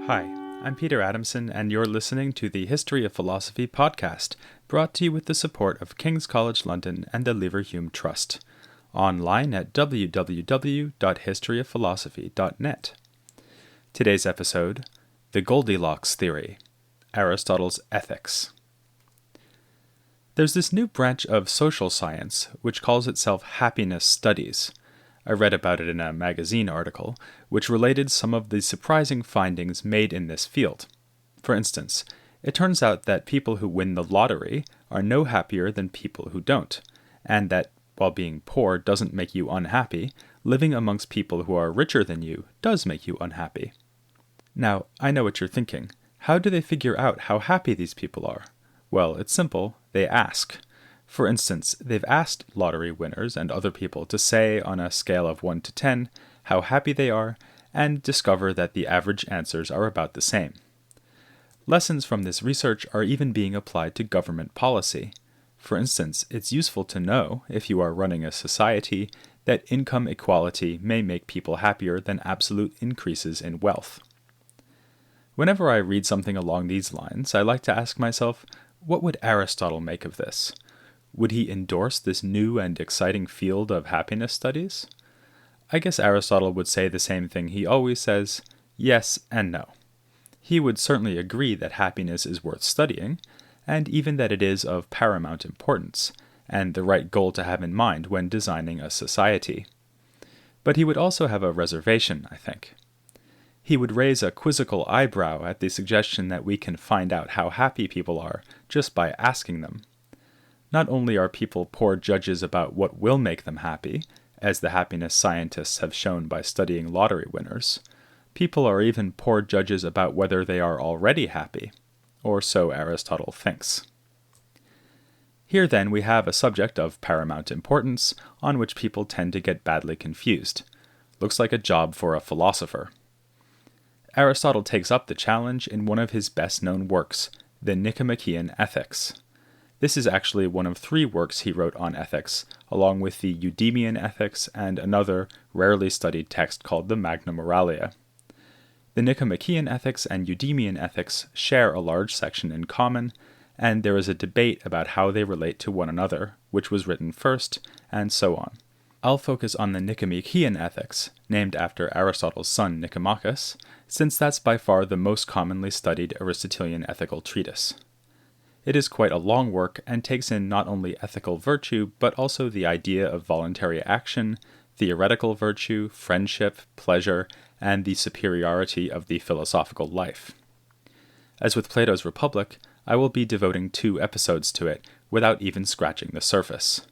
Hi, I'm Peter Adamson, and you're listening to the History of Philosophy podcast, brought to you with the support of King's College London and the Leverhulme Trust, online at www.historyofphilosophy.net. Today's episode, The Goldilocks Theory, Aristotle's Ethics. There's this new branch of social science which calls itself happiness studies. I read about it in a magazine article, which related some of the surprising findings made in this field. For instance, it turns out that people who win the lottery are no happier than people who don't, and that, while being poor doesn't make you unhappy, living amongst people who are richer than you does make you unhappy. Now, I know what you're thinking. How do they figure out how happy these people are? Well, it's simple. They ask. For instance, they've asked lottery winners and other people to say on a scale of 1 to 10 how happy they are, and discover that the average answers are about the same. Lessons from this research are even being applied to government policy. For instance, it's useful to know, if you are running a society, that income equality may make people happier than absolute increases in wealth. Whenever I read something along these lines, I like to ask myself, what would Aristotle make of this? Would he endorse this new and exciting field of happiness studies? I guess Aristotle would say the same thing he always says, yes and no. He would certainly agree that happiness is worth studying, and even that it is of paramount importance, and the right goal to have in mind when designing a society. But he would also have a reservation, I think. He would raise a quizzical eyebrow at the suggestion that we can find out how happy people are just by asking them. Not only are people poor judges about what will make them happy, as the happiness scientists have shown by studying lottery winners, people are even poor judges about whether they are already happy, or so Aristotle thinks. Here then we have a subject of paramount importance on which people tend to get badly confused. Looks like a job for a philosopher. Aristotle takes up the challenge in one of his best-known works, the Nicomachean Ethics. This is actually one of 3 works he wrote on ethics, along with the Eudemian Ethics and another rarely studied text called the Magna Moralia. The Nicomachean Ethics and Eudemian Ethics share a large section in common, and there is a debate about how they relate to one another, which was written first, and so on. I'll focus on the Nicomachean Ethics, named after Aristotle's son Nicomachus, since that's by far the most commonly studied Aristotelian ethical treatise. It is quite a long work and takes in not only ethical virtue, but also the idea of voluntary action, theoretical virtue, friendship, pleasure, and the superiority of the philosophical life. As with Plato's Republic, I will be devoting 2 episodes to it without even scratching the surface.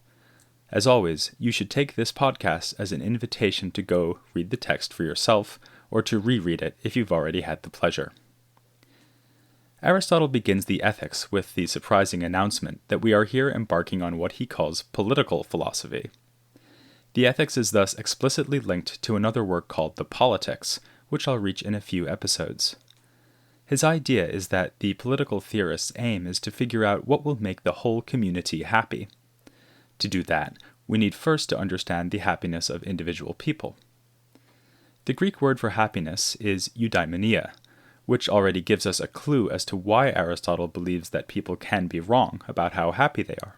As always, you should take this podcast as an invitation to go read the text for yourself, or to reread it if you've already had the pleasure. Aristotle begins the Ethics with the surprising announcement that we are here embarking on what he calls political philosophy. The Ethics is thus explicitly linked to another work called the Politics, which I'll reach in a few episodes. His idea is that the political theorist's aim is to figure out what will make the whole community happy. To do that, we need first to understand the happiness of individual people. The Greek word for happiness is eudaimonia, which already gives us a clue as to why Aristotle believes that people can be wrong about how happy they are.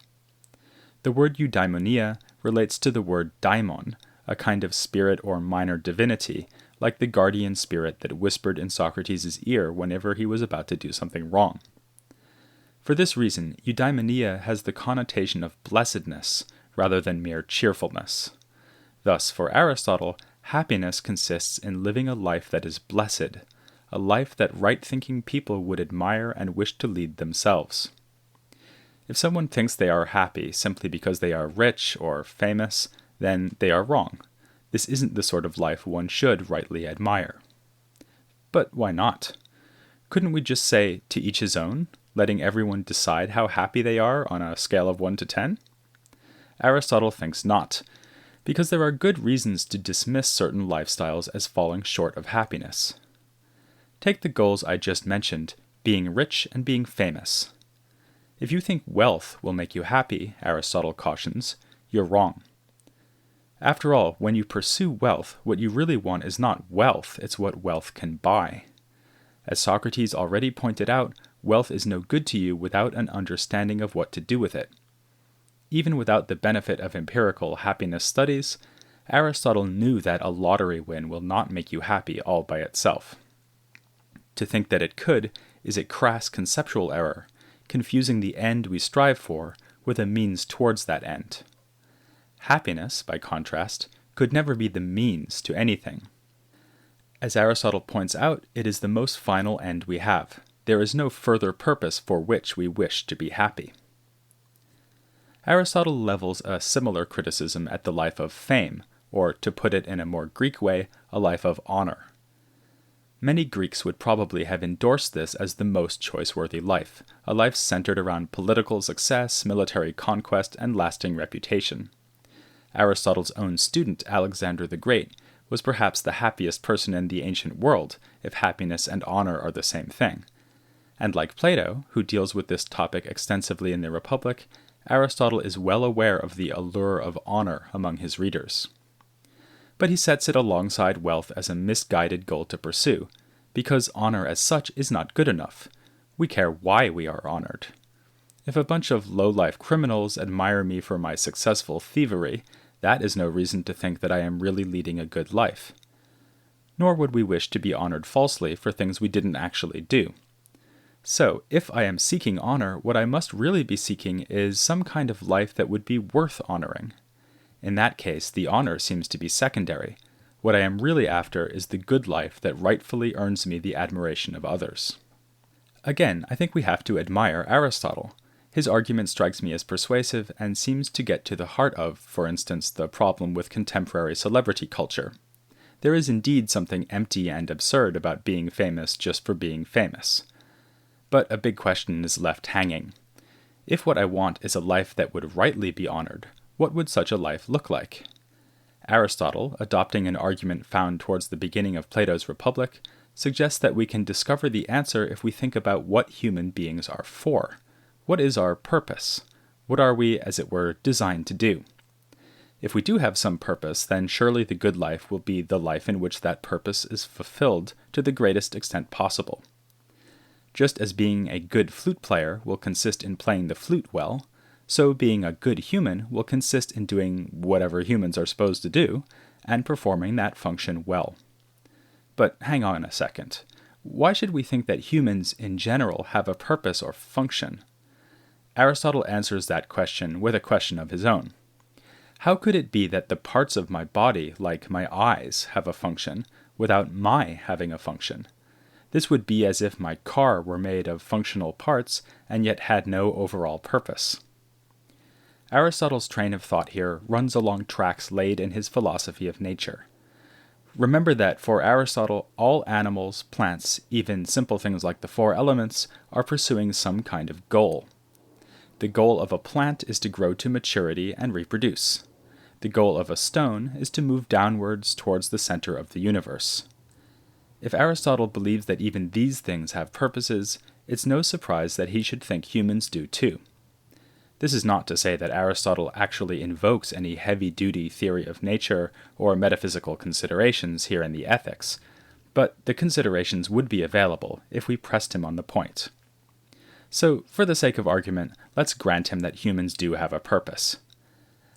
The word eudaimonia relates to the word daimon, a kind of spirit or minor divinity, like the guardian spirit that whispered in Socrates' ear whenever he was about to do something wrong. For this reason, eudaimonia has the connotation of blessedness rather than mere cheerfulness. Thus, for Aristotle, happiness consists in living a life that is blessed, a life that right-thinking people would admire and wish to lead themselves. If someone thinks they are happy simply because they are rich or famous, then they are wrong. This isn't the sort of life one should rightly admire. But why not? Couldn't we just say, to each his own, letting everyone decide how happy they are on a scale of 1 to 10? Aristotle thinks not, because there are good reasons to dismiss certain lifestyles as falling short of happiness. Take the goals I just mentioned, being rich and being famous. If you think wealth will make you happy, Aristotle cautions, you're wrong. After all, when you pursue wealth, what you really want is not wealth, it's what wealth can buy. As Socrates already pointed out, wealth is no good to you without an understanding of what to do with it. Even without the benefit of empirical happiness studies, Aristotle knew that a lottery win will not make you happy all by itself. To think that it could is a crass conceptual error, confusing the end we strive for with a means towards that end. Happiness, by contrast, could never be the means to anything. As Aristotle points out, it is the most final end we have. There is no further purpose for which we wish to be happy. Aristotle levels a similar criticism at the life of fame, or, to put it in a more Greek way, a life of honor. Many Greeks would probably have endorsed this as the most choice-worthy life, a life centered around political success, military conquest, and lasting reputation. Aristotle's own student, Alexander the Great, was perhaps the happiest person in the ancient world, if happiness and honor are the same thing. And like Plato, who deals with this topic extensively in the Republic, Aristotle is well aware of the allure of honor among his readers. But he sets it alongside wealth as a misguided goal to pursue, because honor as such is not good enough. We care why we are honored. If a bunch of low-life criminals admire me for my successful thievery, that is no reason to think that I am really leading a good life. Nor would we wish to be honored falsely for things we didn't actually do. So, if I am seeking honor, what I must really be seeking is some kind of life that would be worth honoring. In that case, the honor seems to be secondary. What I am really after is the good life that rightfully earns me the admiration of others. Again, I think we have to admire Aristotle. His argument strikes me as persuasive and seems to get to the heart of, for instance, the problem with contemporary celebrity culture. There is indeed something empty and absurd about being famous just for being famous. But a big question is left hanging. If what I want is a life that would rightly be honored, what would such a life look like? Aristotle, adopting an argument found towards the beginning of Plato's Republic, suggests that we can discover the answer if we think about what human beings are for. What is our purpose? What are we, as it were, designed to do? If we do have some purpose, then surely the good life will be the life in which that purpose is fulfilled to the greatest extent possible. Just as being a good flute player will consist in playing the flute well, so being a good human will consist in doing whatever humans are supposed to do, and performing that function well. But hang on a second. Why should we think that humans in general have a purpose or function? Aristotle answers that question with a question of his own. How could it be that the parts of my body, like my eyes, have a function, without my having a function? This would be as if my car were made of functional parts and yet had no overall purpose. Aristotle's train of thought here runs along tracks laid in his philosophy of nature. Remember that for Aristotle, all animals, plants, even simple things like the four elements, are pursuing some kind of goal. The goal of a plant is to grow to maturity and reproduce. The goal of a stone is to move downwards towards the center of the universe. If Aristotle believes that even these things have purposes, it's no surprise that he should think humans do too. This is not to say that Aristotle actually invokes any heavy-duty theory of nature or metaphysical considerations here in the Ethics, but the considerations would be available if we pressed him on the point. So, for the sake of argument, let's grant him that humans do have a purpose.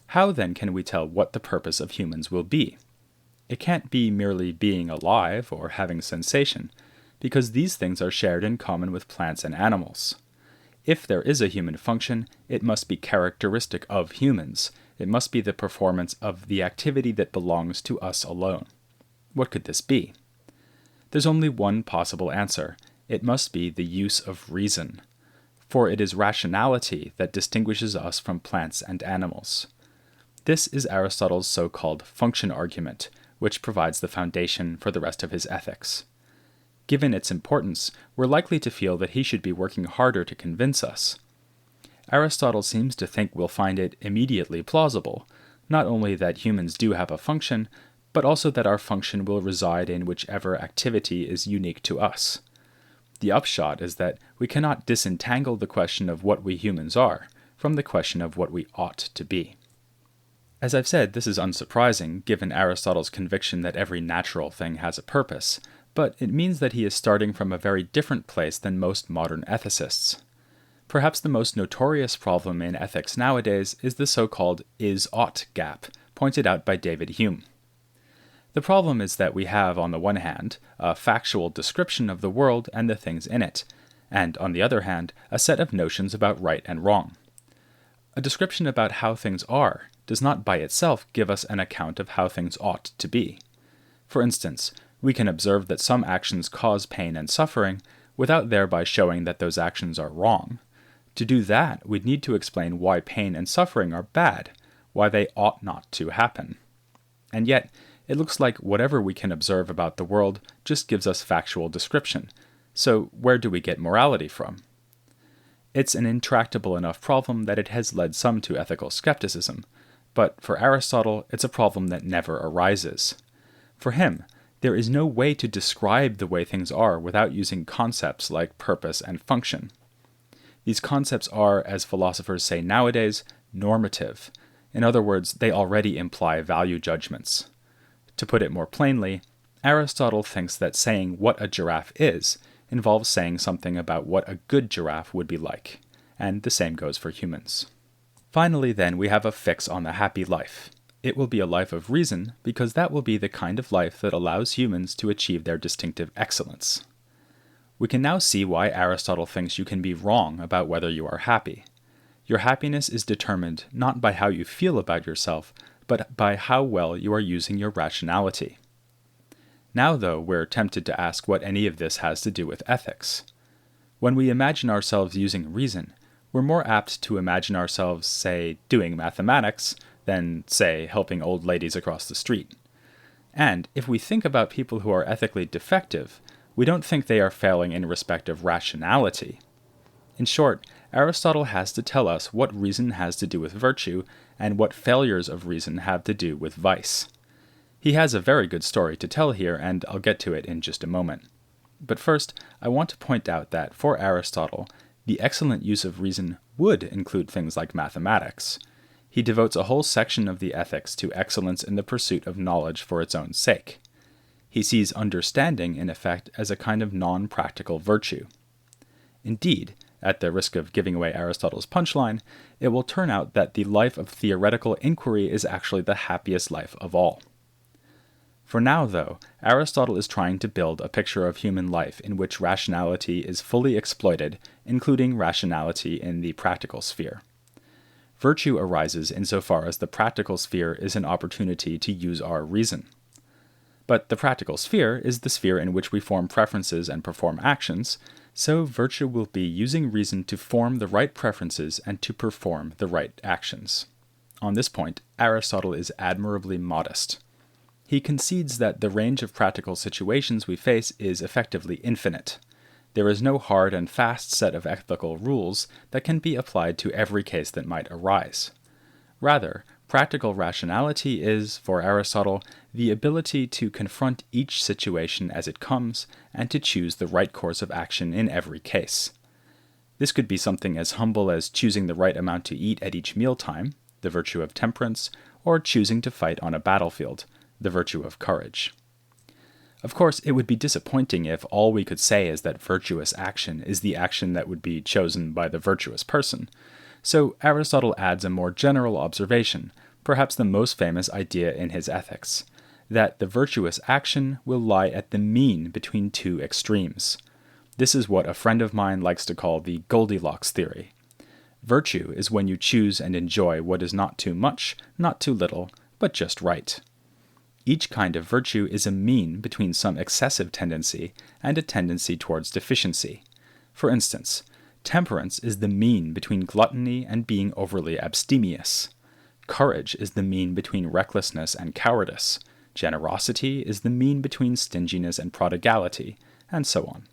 How then can we tell what the purpose of humans will be? It can't be merely being alive or having sensation, because these things are shared in common with plants and animals. If there is a human function, it must be characteristic of humans. It must be the performance of the activity that belongs to us alone. What could this be? There's only one possible answer. It must be the use of reason. For it is rationality that distinguishes us from plants and animals. This is Aristotle's so-called function argument, which provides the foundation for the rest of his ethics. Given its importance, we're likely to feel that he should be working harder to convince us. Aristotle seems to think we'll find it immediately plausible, not only that humans do have a function, but also that our function will reside in whichever activity is unique to us. The upshot is that we cannot disentangle the question of what we humans are from the question of what we ought to be. As I've said, this is unsurprising, given Aristotle's conviction that every natural thing has a purpose, but it means that he is starting from a very different place than most modern ethicists. Perhaps the most notorious problem in ethics nowadays is the so-called is-ought gap, pointed out by David Hume. The problem is that we have, on the one hand, a factual description of the world and the things in it, and, on the other hand, a set of notions about right and wrong. A description about how things are does not by itself give us an account of how things ought to be. For instance, we can observe that some actions cause pain and suffering without thereby showing that those actions are wrong. To do that, we'd need to explain why pain and suffering are bad, why they ought not to happen. And yet, it looks like whatever we can observe about the world just gives us factual description. So where do we get morality from? It's an intractable enough problem that it has led some to ethical skepticism, but for Aristotle, it's a problem that never arises. For him, there is no way to describe the way things are without using concepts like purpose and function. These concepts are, as philosophers say nowadays, normative. In other words, they already imply value judgments. To put it more plainly, Aristotle thinks that saying what a giraffe is involves saying something about what a good giraffe would be like, and the same goes for humans. Finally, then, we have a fix on the happy life. It will be a life of reason, because that will be the kind of life that allows humans to achieve their distinctive excellence. We can now see why Aristotle thinks you can be wrong about whether you are happy. Your happiness is determined not by how you feel about yourself, but by how well you are using your rationality. Now, though, we're tempted to ask what any of this has to do with ethics. When we imagine ourselves using reason, we're more apt to imagine ourselves, say, doing mathematics, than, say, helping old ladies across the street. And if we think about people who are ethically defective, we don't think they are failing in respect of rationality. In short, Aristotle has to tell us what reason has to do with virtue, and what failures of reason have to do with vice. He has a very good story to tell here, and I'll get to it in just a moment. But first, I want to point out that, for Aristotle, the excellent use of reason would include things like mathematics. He devotes a whole section of the Ethics to excellence in the pursuit of knowledge for its own sake. He sees understanding, in effect, as a kind of non-practical virtue. Indeed, at the risk of giving away Aristotle's punchline, it will turn out that the life of theoretical inquiry is actually the happiest life of all. For now, though, Aristotle is trying to build a picture of human life in which rationality is fully exploited, including rationality in the practical sphere. Virtue arises insofar as the practical sphere is an opportunity to use our reason. But the practical sphere is the sphere in which we form preferences and perform actions, so virtue will be using reason to form the right preferences and to perform the right actions. On this point, Aristotle is admirably modest. He concedes that the range of practical situations we face is effectively infinite. There is no hard and fast set of ethical rules that can be applied to every case that might arise. Rather, practical rationality is, for Aristotle, the ability to confront each situation as it comes and to choose the right course of action in every case. This could be something as humble as choosing the right amount to eat at each mealtime, the virtue of temperance, or choosing to fight on a battlefield, the virtue of courage. Of course, it would be disappointing if all we could say is that virtuous action is the action that would be chosen by the virtuous person. So Aristotle adds a more general observation, perhaps the most famous idea in his Ethics, that the virtuous action will lie at the mean between two extremes. This is what a friend of mine likes to call the Goldilocks theory. Virtue is when you choose and enjoy what is not too much, not too little, but just right. Each kind of virtue is a mean between some excessive tendency and a tendency towards deficiency. For instance, temperance is the mean between gluttony and being overly abstemious. Courage is the mean between recklessness and cowardice. Generosity is the mean between stinginess and prodigality, and so on.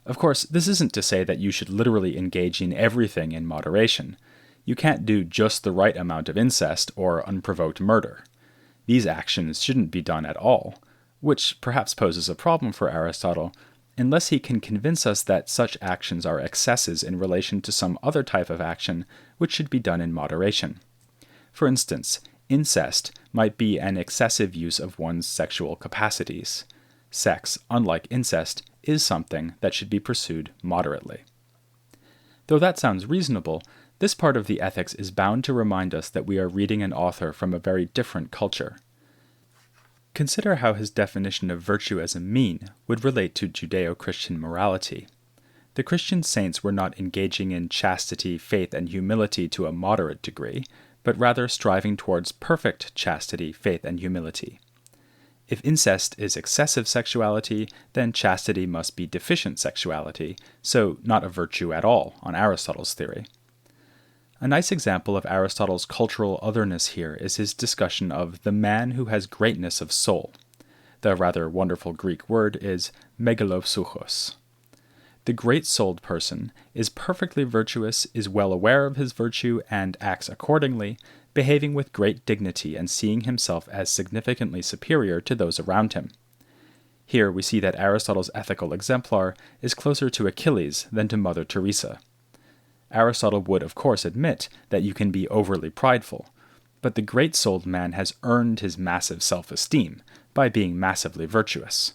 Of course, this isn't to say that you should literally engage in everything in moderation. You can't do just the right amount of incest or unprovoked murder. These actions shouldn't be done at all, which perhaps poses a problem for Aristotle, unless he can convince us that such actions are excesses in relation to some other type of action which should be done in moderation. For instance, incest might be an excessive use of one's sexual capacities. Sex, unlike incest, is something that should be pursued moderately. Though that sounds reasonable, this part of the ethics is bound to remind us that we are reading an author from a very different culture. Consider how his definition of virtue as a mean would relate to Judeo-Christian morality. The Christian saints were not engaging in chastity, faith, and humility to a moderate degree, but rather striving towards perfect chastity, faith, and humility. If incest is excessive sexuality, then chastity must be deficient sexuality, so not a virtue at all, on Aristotle's theory. A nice example of Aristotle's cultural otherness here is his discussion of the man who has greatness of soul. The rather wonderful Greek word is megalopsuchos. The great-souled person is perfectly virtuous, is well aware of his virtue, and acts accordingly, behaving with great dignity and seeing himself as significantly superior to those around him. Here we see that Aristotle's ethical exemplar is closer to Achilles than to Mother Teresa. Aristotle would, of course, admit that you can be overly prideful, but the great-souled man has earned his massive self-esteem by being massively virtuous.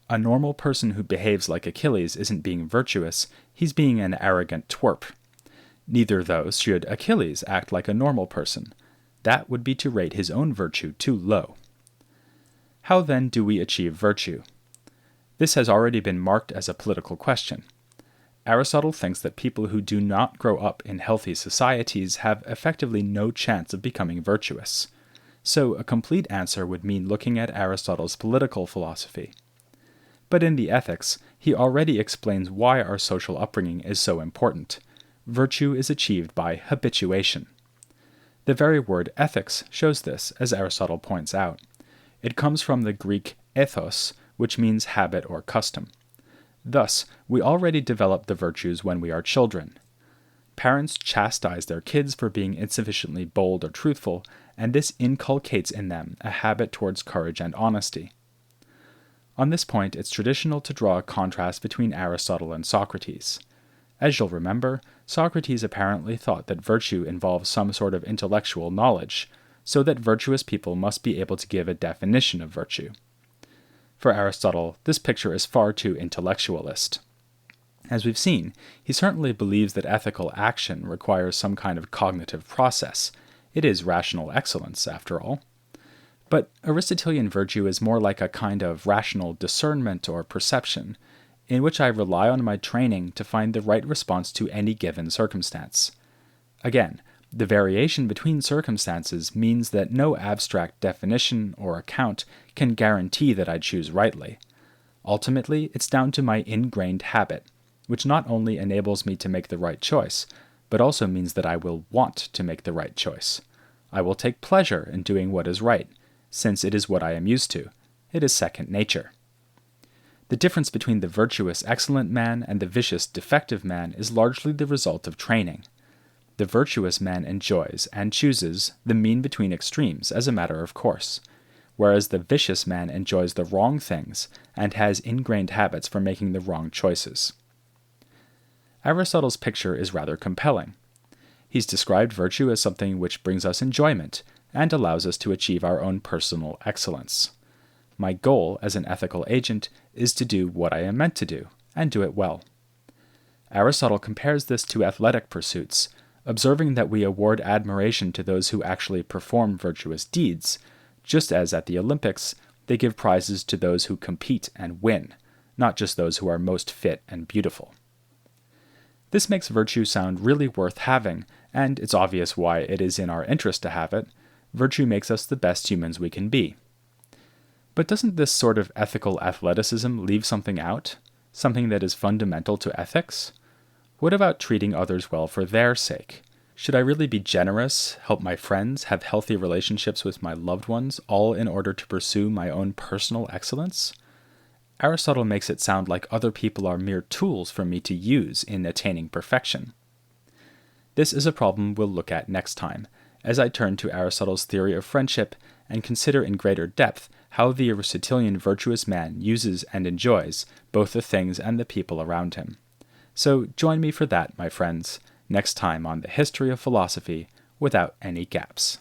A normal person who behaves like Achilles isn't being virtuous, he's being an arrogant twerp. Neither, though, should Achilles act like a normal person. That would be to rate his own virtue too low. How then do we achieve virtue? This has already been marked as a political question. Aristotle thinks that people who do not grow up in healthy societies have effectively no chance of becoming virtuous. So a complete answer would mean looking at Aristotle's political philosophy. But in the Ethics, he already explains why our social upbringing is so important. Virtue is achieved by habituation. The very word ethics shows this, as Aristotle points out. It comes from the Greek ethos, which means habit or custom. Thus, we already develop the virtues when we are children. Parents chastise their kids for being insufficiently bold or truthful, and this inculcates in them a habit towards courage and honesty. On this point, it's traditional to draw a contrast between Aristotle and Socrates. As you'll remember, Socrates apparently thought that virtue involves some sort of intellectual knowledge, so that virtuous people must be able to give a definition of virtue. For Aristotle, this picture is far too intellectualist. As we've seen, he certainly believes that ethical action requires some kind of cognitive process. It is rational excellence, after all. But Aristotelian virtue is more like a kind of rational discernment or perception, in which I rely on my training to find the right response to any given circumstance. Again, the variation between circumstances means that no abstract definition or account can guarantee that I choose rightly. Ultimately, it's down to my ingrained habit, which not only enables me to make the right choice, but also means that I will want to make the right choice. I will take pleasure in doing what is right, since it is what I am used to. It is second nature. The difference between the virtuous excellent man and the vicious defective man is largely the result of training. The virtuous man enjoys and chooses the mean between extremes as a matter of course, whereas the vicious man enjoys the wrong things and has ingrained habits for making the wrong choices. Aristotle's picture is rather compelling. He's described virtue as something which brings us enjoyment and allows us to achieve our own personal excellence. My goal as an ethical agent is to do what I am meant to do, and do it well. Aristotle compares this to athletic pursuits, observing that we award admiration to those who actually perform virtuous deeds, just as at the Olympics they give prizes to those who compete and win, not just those who are most fit and beautiful. This makes virtue sound really worth having, and it's obvious why it is in our interest to have it. Virtue makes us the best humans we can be. But doesn't this sort of ethical athleticism leave something out? Something that is fundamental to ethics? What about treating others well for their sake? Should I really be generous, help my friends, have healthy relationships with my loved ones, all in order to pursue my own personal excellence? Aristotle makes it sound like other people are mere tools for me to use in attaining perfection. This is a problem we'll look at next time, as I turn to Aristotle's theory of friendship and consider in greater depth how the Aristotelian virtuous man uses and enjoys both the things and the people around him. So join me for that, my friends, next time on the History of Philosophy without any gaps.